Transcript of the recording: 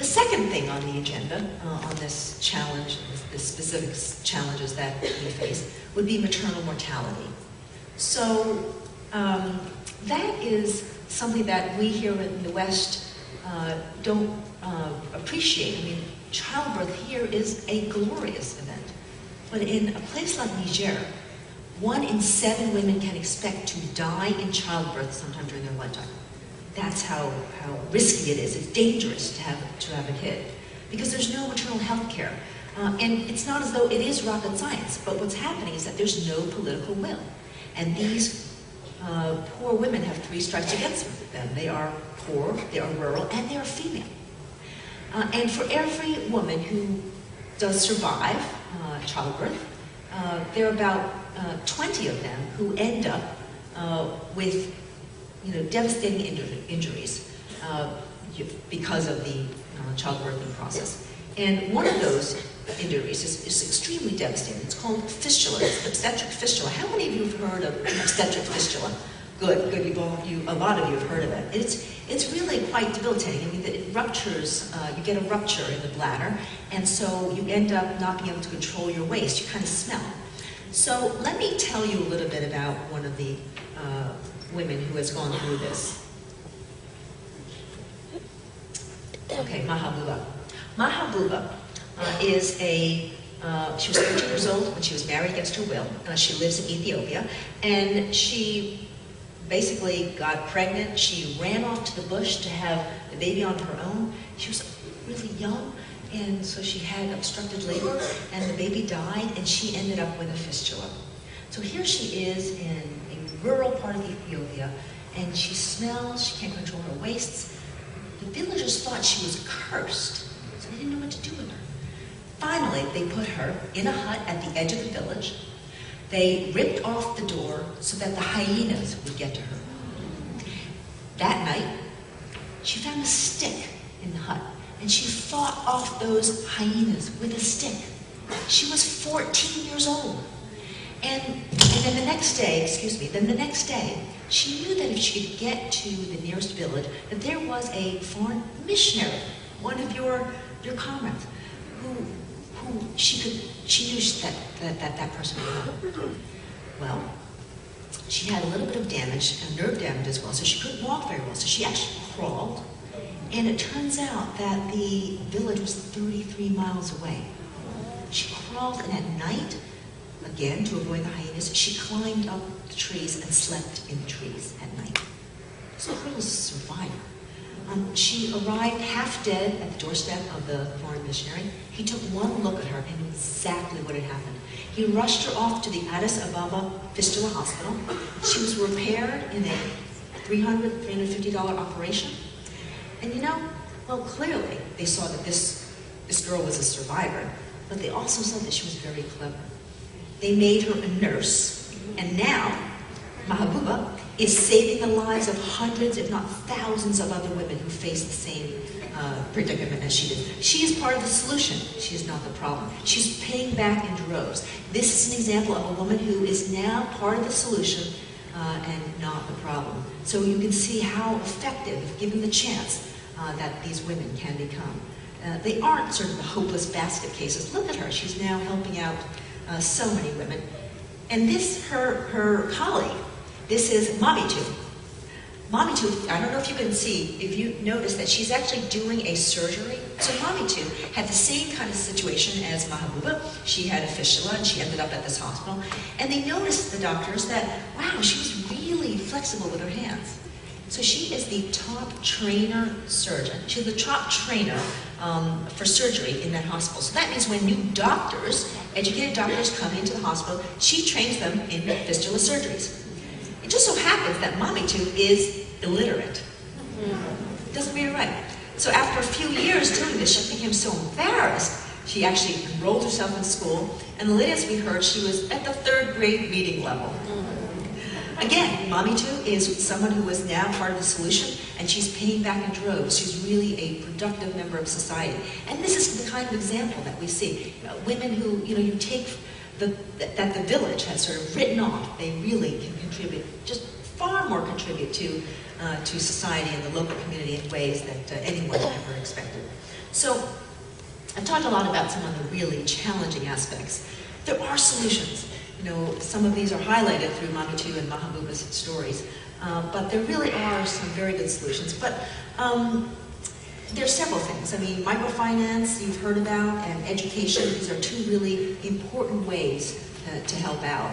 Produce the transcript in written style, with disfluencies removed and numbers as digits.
The second thing on the agenda, on this challenge, the specific challenges that we face, would be maternal mortality. So that is something that we here in the West don't appreciate. I mean, childbirth here is a glorious event. But in a place like Niger, 1 in 7 women can expect to die in childbirth sometime during their lifetime. That's how risky it is. It's dangerous to have a kid because there's no maternal health care. And it's not as though it is rocket science, but what's happening is that there's no political will. And these poor women have 3 strikes against them. They are poor, they are rural, and they are female. And for every woman who does survive childbirth, there are about 20 of them who end up with devastating injuries because of the childbirthing process. And one of those injuries is extremely devastating. It's called fistula. It's obstetric fistula. How many of you have heard of obstetric fistula? Good. A lot of you have heard of it. It's really quite debilitating. I mean, it ruptures. You get a rupture in the bladder, and so you end up not being able to control your waist. You kind of smell. So let me tell you a little bit about one of the women who has gone through this. Okay, Mahabuba. Mahabuba is she was 13 years old when she was married against her will. She lives in Ethiopia, and she basically got pregnant. She ran off to the bush to have the baby on her own. She was really young, and so she had obstructed labor, and the baby died, and she ended up with a fistula. So here she is in a rural part of Ethiopia, and she smells, she can't control her wastes. The villagers thought she was cursed, so they didn't know what to do with her. Finally, they put her in a hut at the edge of the village. They ripped off the door so that the hyenas would get to her. That night, she found a stick in the hut, and she fought off those hyenas with a stick. She was 14 years old. And then the next day, she knew that if she could get to the nearest village, that there was a foreign missionary, one of your comrades, who she knew that person would help. Well, she had a little bit of damage, nerve damage as well, so she couldn't walk very well, so she actually crawled. And it turns out that the village was 33 miles away. She crawled, and at night, again, to avoid the hyenas, she climbed up the trees and slept in the trees at night. So her was a survivor. She arrived half dead at the doorstep of the foreign missionary. He took one look at her and knew exactly what had happened. He rushed her off to the Addis Ababa Fistula Hospital. She was repaired in a $350 operation. And clearly they saw that this girl was a survivor, but they also saw that she was very clever. They made her a nurse, and now Mahabuba is saving the lives of hundreds, if not thousands, of other women who face the same predicament as she did. She is part of the solution. She is not the problem. She's paying back in droves. This is an example of a woman who is now part of the solution and not the problem. So you can see how effective, if given the chance, that these women can become. They aren't sort of the hopeless basket cases. Look at her. She's now helping out so many women. And this, her colleague, this is Mamitu. Mamitu, I don't know if you can see, if you notice that she's actually doing a surgery. So Mamitu had the same kind of situation as Mahabuba. She had a fistula and she ended up at this hospital. And they noticed, the doctors, that, wow, she was really flexible with her hands. So she is the top trainer surgeon. She's the top trainer for surgery in that hospital. So that means when new doctors, educated doctors, come into the hospital, she trains them in fistula surgeries. It just so happens that Mamitu is illiterate. Doesn't read or write. So after a few years doing this, she became so embarrassed, she actually enrolled herself in school, and the latest we heard, she was at the 3rd grade reading level. Again, Mamitu is someone who is now part of the solution, and she's paying back in droves. She's really a productive member of society. And this is the kind of example that we see. Women who, you take that the village has sort of written off, they really can contribute, just far more contribute to to society and the local community in ways that anyone ever expected. So I've talked a lot about some of the really challenging aspects. There are solutions. You know, some of these are highlighted through Madhu and Mahabuba's stories, but there really are some very good solutions. But there are several things. I mean, microfinance you've heard about, and education. These are two really important ways to help out.